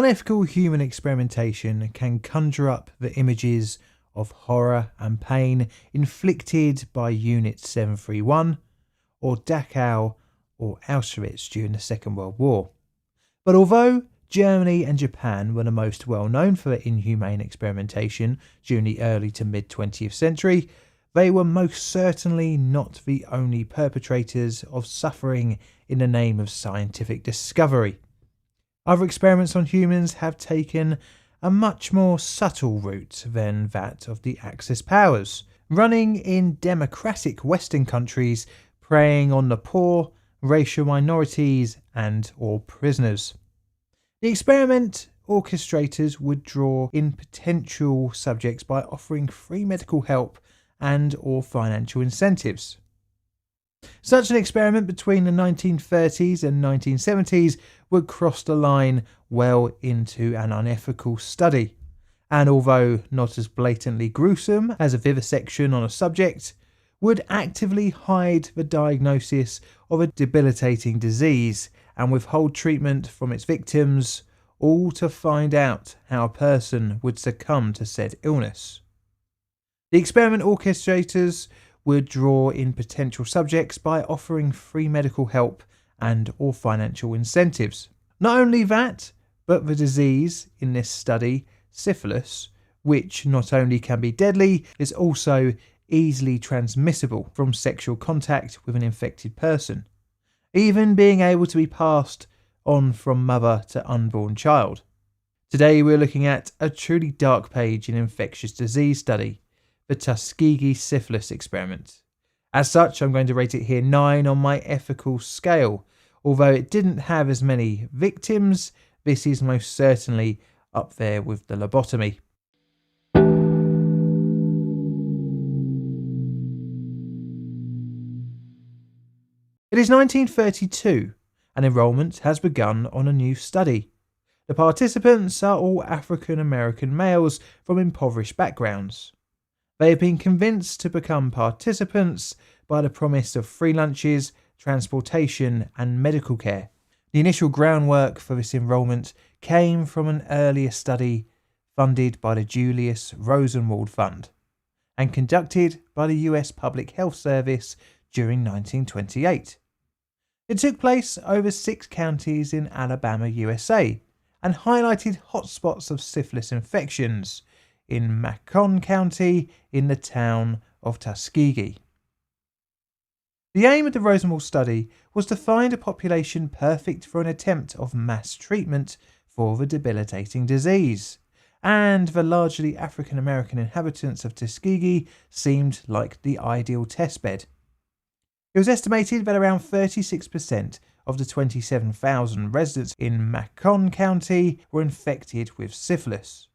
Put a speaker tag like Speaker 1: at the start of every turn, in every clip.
Speaker 1: Unethical human experimentation can conjure up the images of horror and pain inflicted by Unit 731 or Dachau or Auschwitz during the Second World War. But although Germany and Japan were the most well known for their inhumane experimentation during the early to mid 20th century, they were most certainly not the only perpetrators of suffering in the name of scientific discovery. Other experiments on humans have taken a much more subtle route than that of the Axis powers, running in democratic Western countries, preying on the poor, racial minorities and or prisoners. The experiment orchestrators would draw in potential subjects by offering free medical help and or financial incentives. Such an experiment between the 1930s and 1970s would cross the line well into an unethical study, and although not as blatantly gruesome as a vivisection on a subject, would actively hide the diagnosis of a debilitating disease and withhold treatment from its victims, all to find out how a person would succumb to said illness. The experiment orchestrators would draw in potential subjects by offering free medical help and or financial incentives. Not only that, but the disease in this study, syphilis, which not only can be deadly, is also easily transmissible from sexual contact with an infected person, even being able to be passed on from mother to unborn child. Today we're looking at a truly dark page in infectious disease study, the Tuskegee Syphilis Experiment. As such, I'm going to rate it here 9 on my ethical scale. Although it didn't have as many victims, this is most certainly up there with the lobotomy. It is 1932 and enrolment has begun on a new study. The participants are all African American males from impoverished backgrounds. They have been convinced to become participants by the promise of free lunches, transportation and medical care. The initial groundwork for this enrolment came from an earlier study funded by the Julius Rosenwald Fund and conducted by the US Public Health Service during 1928. It took place over 6 counties in Alabama, USA, and highlighted hotspots of syphilis infections in Macon County in the town of Tuskegee. The aim of the Rosenwald study was to find a population perfect for an attempt of mass treatment for the debilitating disease, and the largely African American inhabitants of Tuskegee seemed like the ideal testbed. It was estimated that around 36% of the 27,000 residents in Macon County were infected with syphilis,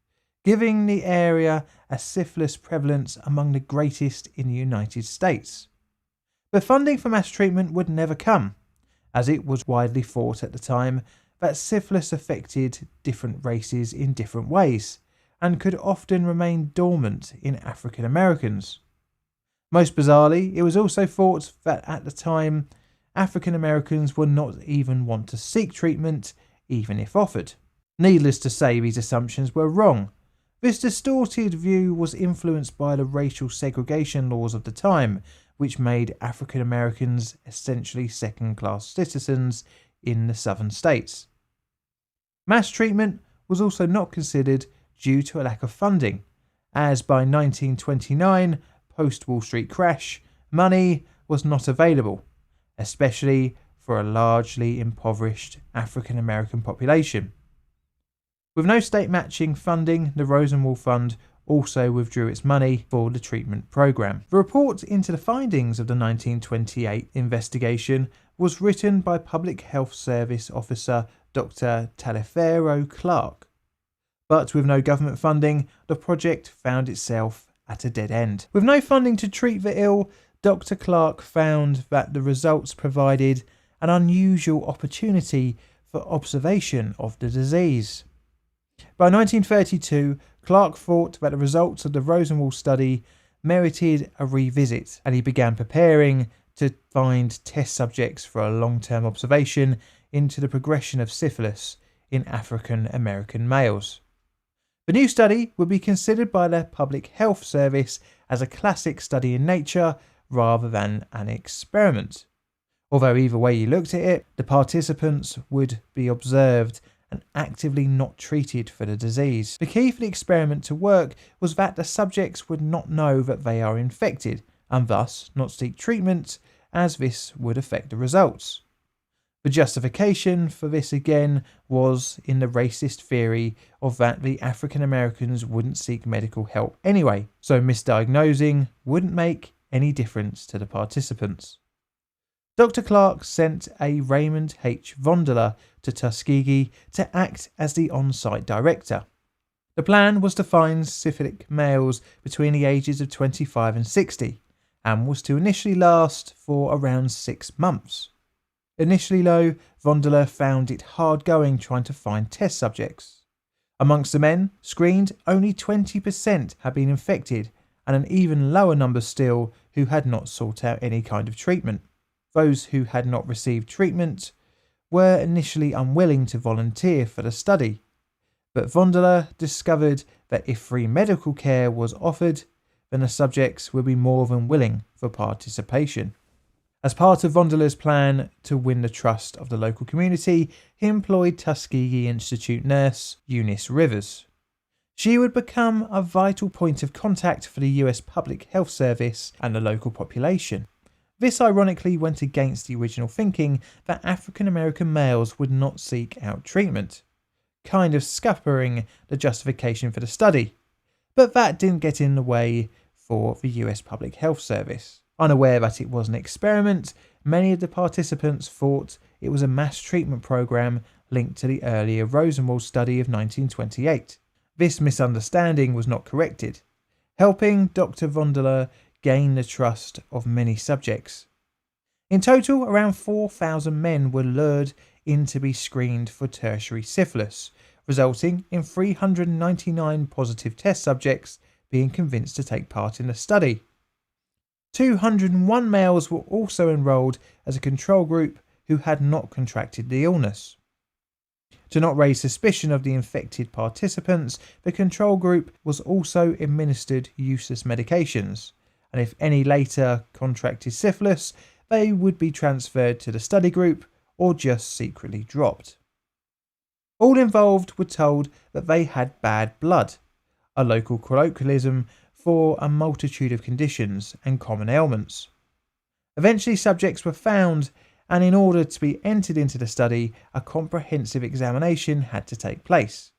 Speaker 1: giving the area a syphilis prevalence among the greatest in the United States. But funding for mass treatment would never come, as it was widely thought at the time that syphilis affected different races in different ways, and could often remain dormant in African Americans. Most bizarrely, it was also thought that at the time, African Americans would not even want to seek treatment, even if offered. Needless to say, these assumptions were wrong. This distorted view was influenced by the racial segregation laws of the time, which made African Americans essentially second-class citizens in the southern states. Mass treatment was also not considered due to a lack of funding, as by 1929, post-Wall Street crash, money was not available, especially for a largely impoverished African American population. With no state matching funding, the Rosenwald Fund also withdrew its money for the treatment program. The report into the findings of the 1928 investigation was written by Public Health Service Officer Dr. Taliaferro Clark. But with no government funding, the project found itself at a dead end. With no funding to treat the ill, Dr. Clark found that the results provided an unusual opportunity for observation of the disease. By 1932, Clark thought that the results of the Rosenwald study merited a revisit, and he began preparing to find test subjects for a long-term observation into the progression of syphilis in African American males. The new study would be considered by the Public Health Service as a classic study in nature rather than an experiment. Although either way you looked at it, the participants would be observed and actively not treated for the disease. The key for the experiment to work was that the subjects would not know that they are infected and thus not seek treatment, as this would affect the results. The justification for this again was in the racist theory of that the African Americans wouldn't seek medical help anyway, so misdiagnosing wouldn't make any difference to the participants. Dr. Clark sent a Raymond H. Vondeler to Tuskegee to act as the on-site director. The plan was to find syphilitic males between the ages of 25 and 60, and was to initially last for around 6 months. Initially though, Vondeler found it hard going trying to find test subjects. Amongst the men screened, only 20% had been infected, and an even lower number still who had not sought out any kind of treatment. Those who had not received treatment were initially unwilling to volunteer for the study, but Vondeler discovered that if free medical care was offered, then the subjects would be more than willing for participation. As part of Vondeler's plan to win the trust of the local community, he employed Tuskegee Institute nurse Eunice Rivers. She would become a vital point of contact for the US Public Health Service and the local population. This ironically went against the original thinking that African American males would not seek out treatment, kind of scuppering the justification for the study. But that didn't get in the way for the US Public Health Service. Unaware that it was an experiment, many of the participants thought it was a mass treatment program linked to the earlier Rosenwald study of 1928. This misunderstanding was not corrected, helping Dr. Vondeler gain the trust of many subjects. In total, around 4,000 men were lured in to be screened for tertiary syphilis, resulting in 399 positive test subjects being convinced to take part in the study. 201 males were also enrolled as a control group who had not contracted the illness. To not raise suspicion of the infected participants, the control group was also administered useless medications, and if any later contracted syphilis, they would be transferred to the study group or just secretly dropped. All involved were told that they had bad blood, a local colloquialism for a multitude of conditions and common ailments. Eventually subjects were found, and in order to be entered into the study, a comprehensive examination had to take place,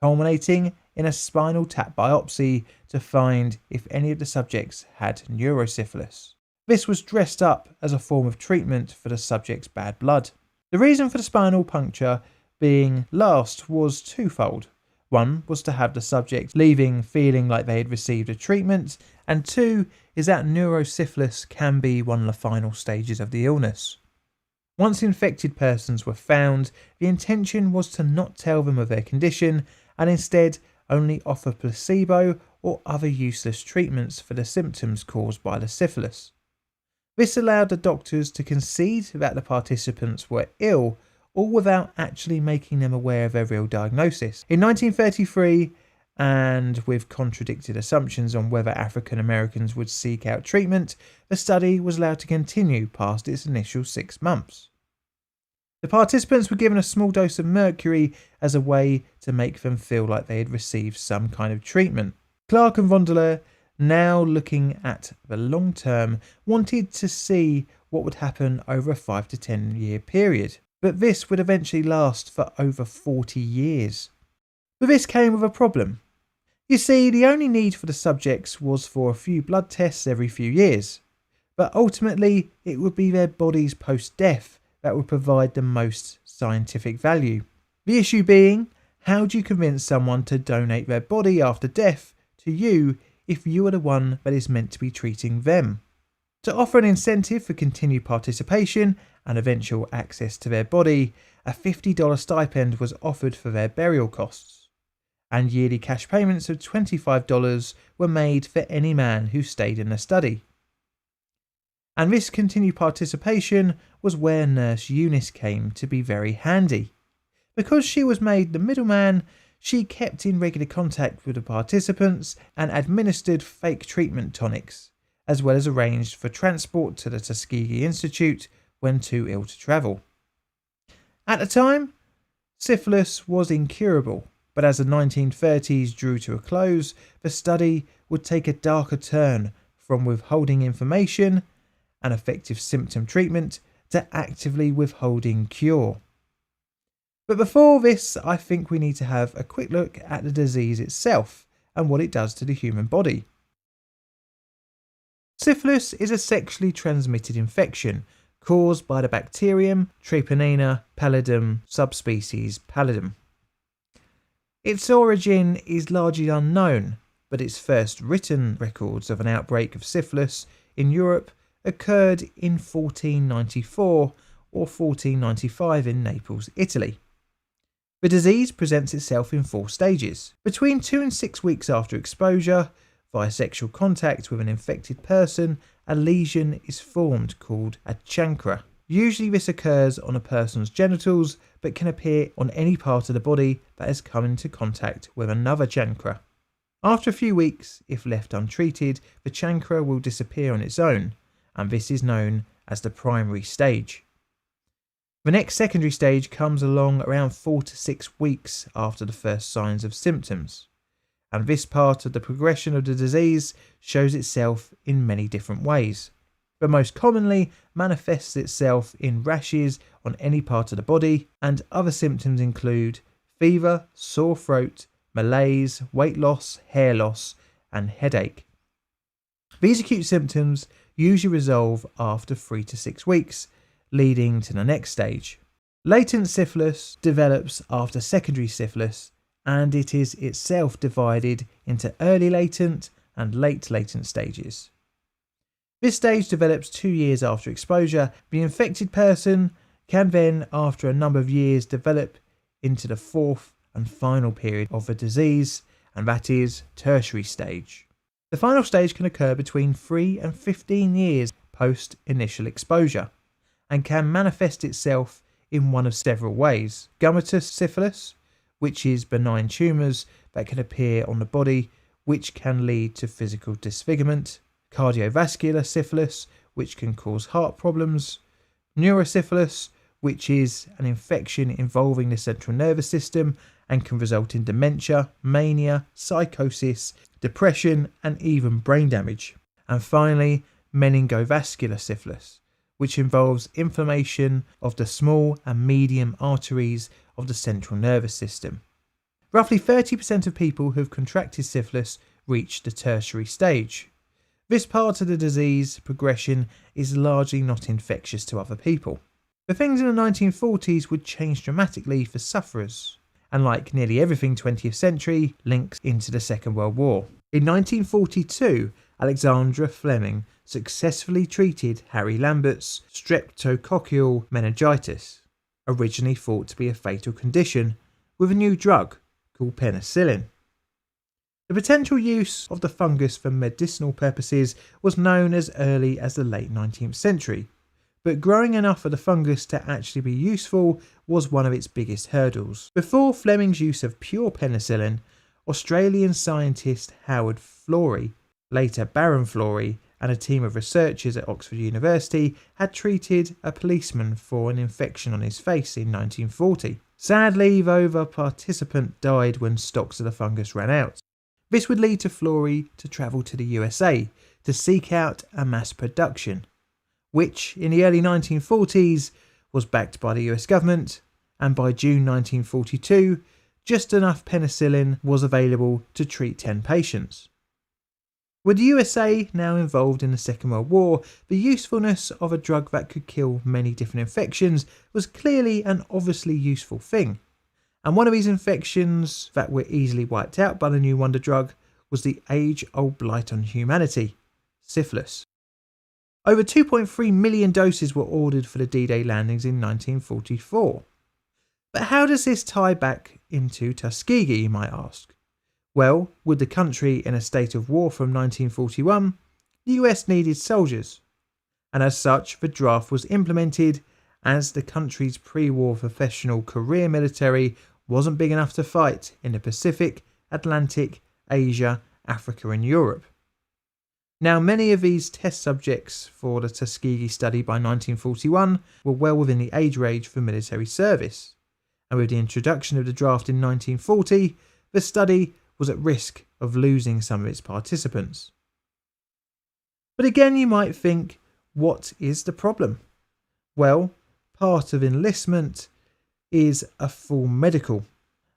Speaker 1: culminating in a spinal tap biopsy to find if any of the subjects had neurosyphilis. This was dressed up as a form of treatment for the subject's bad blood. The reason for the spinal puncture being last was twofold. One was to have the subject leaving feeling like they had received a treatment, and two is that neurosyphilis can be one of the final stages of the illness. Once infected persons were found, the intention was to not tell them of their condition and instead only offer placebo or other useless treatments for the symptoms caused by the syphilis. This allowed the doctors to concede that the participants were ill, all without actually making them aware of their real diagnosis. In 1933, and with contradicted assumptions on whether African Americans would seek out treatment, the study was allowed to continue past its initial 6 months. The participants were given a small dose of mercury as a way to make them feel like they had received some kind of treatment. Clark and Vondeler, now looking at the long term, wanted to see what would happen over a 5 to 10 year period, but this would eventually last for over 40 years. But this came with a problem. You see, the only need for the subjects was for a few blood tests every few years, but ultimately it would be their bodies post-death that would provide the most scientific value. The issue being, how do you convince someone to donate their body after death to you if you are the one that is meant to be treating them? To offer an incentive for continued participation and eventual access to their body, a $50 stipend was offered for their burial costs, and yearly cash payments of $25 were made for any man who stayed in the study. And this continued participation was where Nurse Eunice came to be very handy, Because she was made the middleman, she kept in regular contact with the participants and administered fake treatment tonics, as well as arranged for transport to the Tuskegee Institute when too ill to travel. At the time, syphilis was incurable, but as the 1930s drew to a close, the study would take a darker turn from withholding information and effective symptom treatment to actively withholding cure. But before this, I think we need to have a quick look at the disease itself and what it does to the human body. Syphilis is a sexually transmitted infection caused by the bacterium Treponema pallidum subspecies pallidum. Its origin is largely unknown, but its first written records of an outbreak of syphilis in Europe occurred in 1494 or 1495 in Naples, Italy. The disease presents itself in 4 stages. Between 2 and 6 weeks after exposure, via sexual contact with an infected person, a lesion is formed called a chancre. Usually this occurs on a person's genitals, but can appear on any part of the body that has come into contact with another chancre. After a few weeks, if left untreated, the chancre will disappear on its own, and this is known as the primary stage. The next secondary stage comes along around 4 to 6 weeks after the first signs of symptoms, and this part of the progression of the disease shows itself in many different ways, but most commonly manifests itself in rashes on any part of the body, and other symptoms include fever, sore throat, malaise, weight loss, hair loss, and headache. These acute symptoms usually resolve after 3 to 6 weeks, leading to the next stage. Latent syphilis develops after secondary syphilis, and it is itself divided into early latent and late latent stages. This stage develops 2 years after exposure. The infected person can then, after a number of years, develop into the 4th and final period of the disease, and that is tertiary stage. The final stage can occur between 3 and 15 years post initial exposure, and can manifest itself in one of several ways. Gummatous syphilis, which is benign tumours that can appear on the body, which can lead to physical disfigurement. Cardiovascular syphilis, which can cause heart problems. Neurosyphilis, which is an infection involving the central nervous system and can result in dementia, mania, psychosis, depression, and even brain damage. And finally, meningovascular syphilis, which involves inflammation of the small and medium arteries of the central nervous system. Roughly 30% of people who have contracted syphilis reach the tertiary stage. This part of the disease progression is largely not infectious to other people. But things in the 1940s would change dramatically for sufferers, and like nearly everything 20th century, links into the Second World War. In 1942, Alexandra Fleming successfully treated Harry Lambert's streptococcal meningitis, originally thought to be a fatal condition, with a new drug called penicillin. The potential use of the fungus for medicinal purposes was known as early as the late 19th century, but growing enough of the fungus to actually be useful was one of its biggest hurdles. Before Fleming's use of pure penicillin, Australian scientist Howard Florey, later Baron Florey, and a team of researchers at Oxford University had treated a policeman for an infection on his face in 1940. Sadly, though, the participant died when stocks of the fungus ran out. This would lead to Florey to travel to the USA to seek out a mass production, which in the early 1940s was backed by the US government, and by June 1942, just enough penicillin was available to treat 10 patients. With the USA now involved in the Second World War, the usefulness of a drug that could kill many different infections was clearly an obviously useful thing. And one of these infections that were easily wiped out by the new wonder drug was the age-old blight on humanity, syphilis. Over 2.3 million doses were ordered for the D-Day landings in 1944. But how does this tie back into Tuskegee, you might ask? Well, with the country in a state of war from 1941, the US needed soldiers, and as such the draft was implemented, as the country's pre-war professional career military wasn't big enough to fight in the Pacific, Atlantic, Asia, Africa and Europe. Now, many of these test subjects for the Tuskegee study by 1941 were well within the age range for military service, and with the introduction of the draft in 1940, the study was at risk of losing some of its participants. But again, you might think, what is the problem? Well, part of enlistment is a full medical,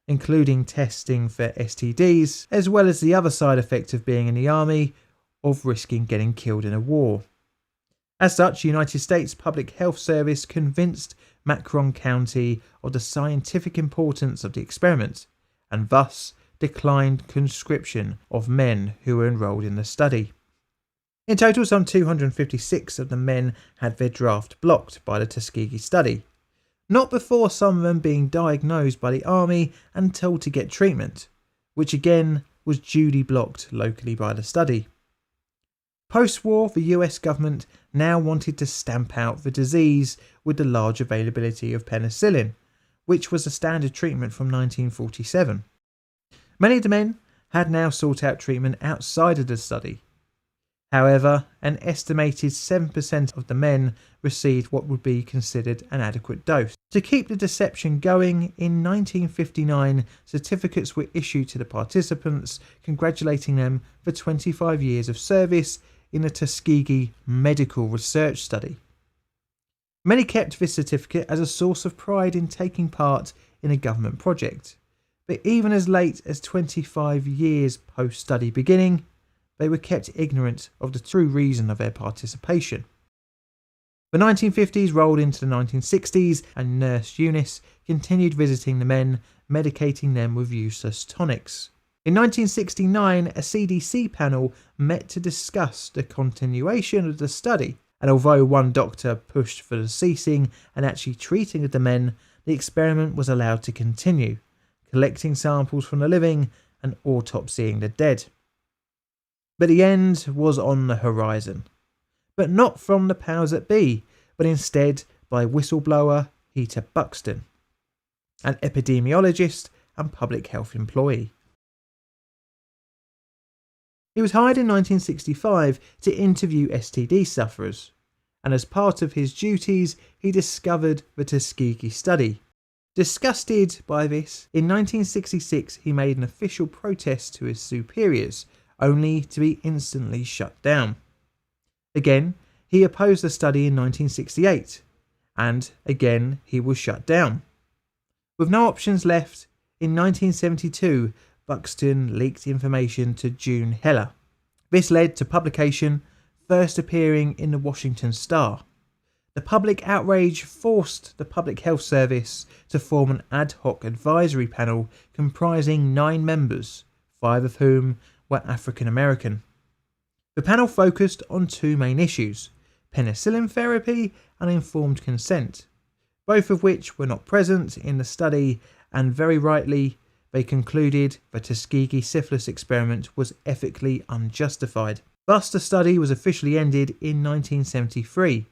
Speaker 1: including testing for STDs, as well as the other side effect of being in the army, of risking getting killed in a war. As such, the United States Public Health Service convinced Macon County of the scientific importance of the experiment, and thus declined conscription of men who were enrolled in the study. In total, some 256 of the men had their draft blocked by the Tuskegee study, not before some of them being diagnosed by the army and told to get treatment, which again was duly blocked locally by the study. Post-war, the US government now wanted to stamp out the disease with the large availability of penicillin, which was a standard treatment from 1947. Many of the men had now sought out treatment outside of the study. However, an estimated 7% of the men received what would be considered an adequate dose. To keep the deception going, in 1959, certificates were issued to the participants congratulating them for 25 years of service in the Tuskegee Medical Research Study. Many kept this certificate as a source of pride in taking part in a government project, but even as late as 25 years post-study beginning, they were kept ignorant of the true reason of their participation. The 1950s rolled into the 1960s, and Nurse Eunice continued visiting the men, medicating them with useless tonics. In 1969, a CDC panel met to discuss the continuation of the study, and although one doctor pushed for the ceasing and actually treating of the men, the experiment was allowed to continue, collecting samples from the living and autopsying the dead. But the end was on the horizon. But not from the powers that be, but instead by whistleblower Peter Buxton, an epidemiologist and public health employee. He was hired in 1965 to interview STD sufferers, and as part of his duties, he discovered the Tuskegee study. Disgusted by this, in 1966 he made an official protest to his superiors, only to be instantly shut down. Again, he opposed the study in 1968, and again he was shut down. With no options left, in 1972 Buxton leaked information to June Heller. This led to publication, first appearing in the Washington Star. The public outrage forced the Public Health Service to form an ad hoc advisory panel comprising 9 members, 5 of whom were African American. The panel focused on 2 main issues: penicillin therapy and informed consent, both of which were not present in the study, and very rightly they concluded the Tuskegee Syphilis Experiment was ethically unjustified. Thus the study was officially ended in 1973.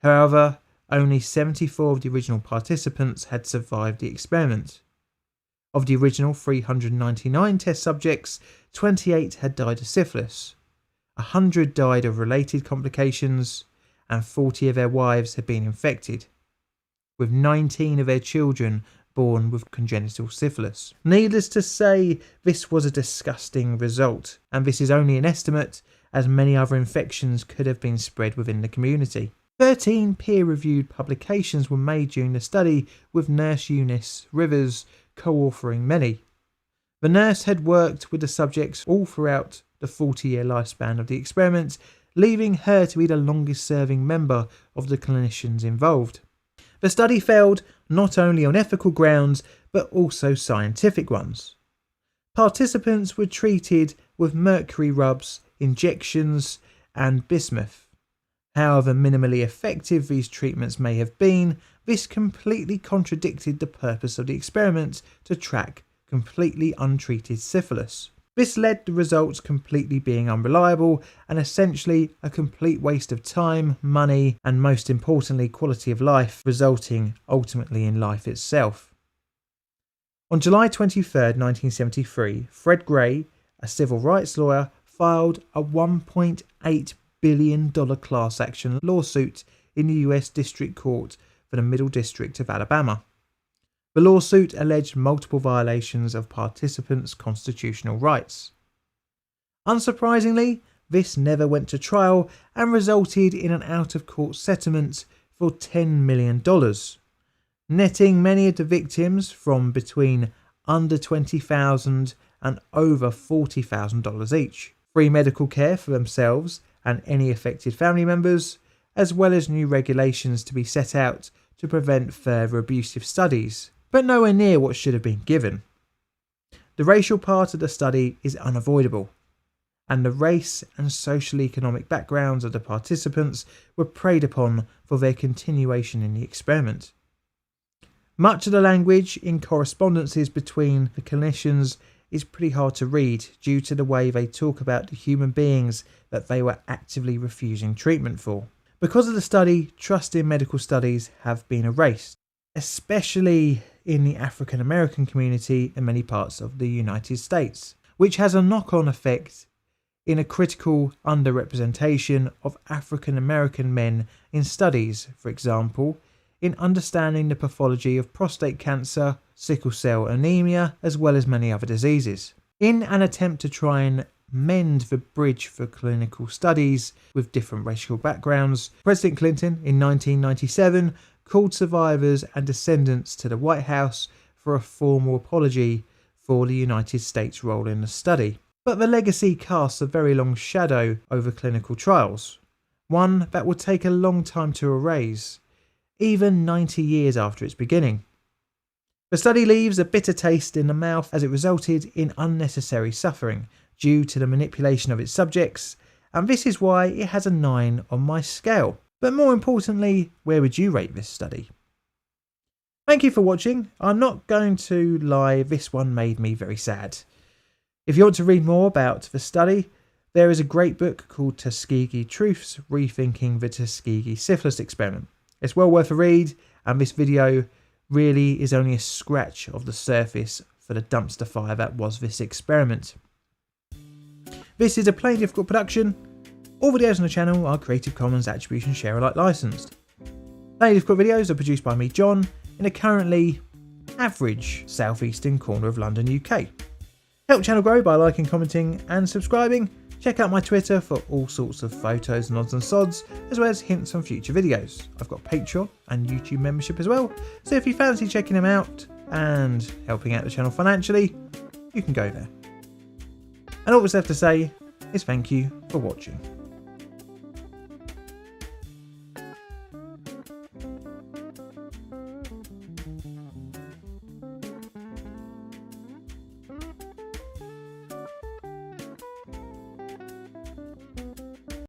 Speaker 1: However, only 74 of the original participants had survived the experiment. Of the original 399 test subjects, 28 had died of syphilis, 100 died of related complications, and 40 of their wives had been infected, with 19 of their children born with congenital syphilis. Needless to say, this was a disgusting result, and this is only an estimate, as many other infections could have been spread within the community. 13 peer-reviewed publications were made during the study, with Nurse Eunice Rivers co-authoring many. The nurse had worked with the subjects all throughout the 40-year lifespan of the experiment, leaving her to be the longest-serving member of the clinicians involved. The study failed not only on ethical grounds, but also scientific ones. Participants were treated with mercury rubs, injections, and bismuth. However minimally effective these treatments may have been, this completely contradicted the purpose of the experiment to track completely untreated syphilis. This led to results completely being unreliable and essentially a complete waste of time, money, and most importantly quality of life, resulting ultimately in life itself. On July 23, 1973, Fred Gray, a civil rights lawyer, filed a $1.8 billion class action lawsuit in the US District Court for the Middle District of Alabama. The lawsuit alleged multiple violations of participants' constitutional rights. Unsurprisingly, this never went to trial and resulted in an out-of-court settlement for $10 million, netting many of the victims from between under $20,000 and over $40,000 each, free medical care for themselves and any affected family members, as well as new regulations to be set out to prevent further abusive studies, but nowhere near what should have been given. The racial part of the study is unavoidable, and the race and social economic backgrounds of the participants were preyed upon for their continuation in the experiment. Much of the language in correspondences between the clinicians is pretty hard to read due to the way they talk about the human beings that they were actively refusing treatment for. Because of the study, trust in medical studies have been erased, especially in the African American community in many parts of the United States, which has a knock-on effect in a critical underrepresentation of African American men in studies, for example, in understanding the pathology of prostate cancer, sickle cell anemia, as well as many other diseases. In an attempt to try and mend the bridge for clinical studies with different racial backgrounds, President Clinton in 1997 called survivors and descendants to the White House for a formal apology for the United States' role in the study. But the legacy casts a very long shadow over clinical trials, one that will take a long time to erase, even 90 years after its beginning. The study leaves a bitter taste in the mouth as it resulted in unnecessary suffering due to the manipulation of its subjects, and this is why it has a 9 on my scale. But more importantly, where would you rate this study? Thank you for watching. I'm not going to lie, this one made me very sad. If you want to read more about the study, there is a great book called Tuskegee Truths, Rethinking the Tuskegee Syphilis Experiment. It's well worth a read, and this video really is only a scratch of the surface for the dumpster fire that was this experiment. This is a Plain Difficult production. All videos on the channel are Creative Commons Attribution Share Alike licensed. Plain Difficult videos are produced by me, John, in a currently average southeastern corner of London, UK. Help the channel grow by liking, commenting and subscribing. Check out my Twitter for all sorts of photos, nods and sods, as well as hints on future videos. I've got Patreon and YouTube membership as well, so if you fancy checking them out and helping out the channel financially, you can go there. And all that's left to say is thank you for watching.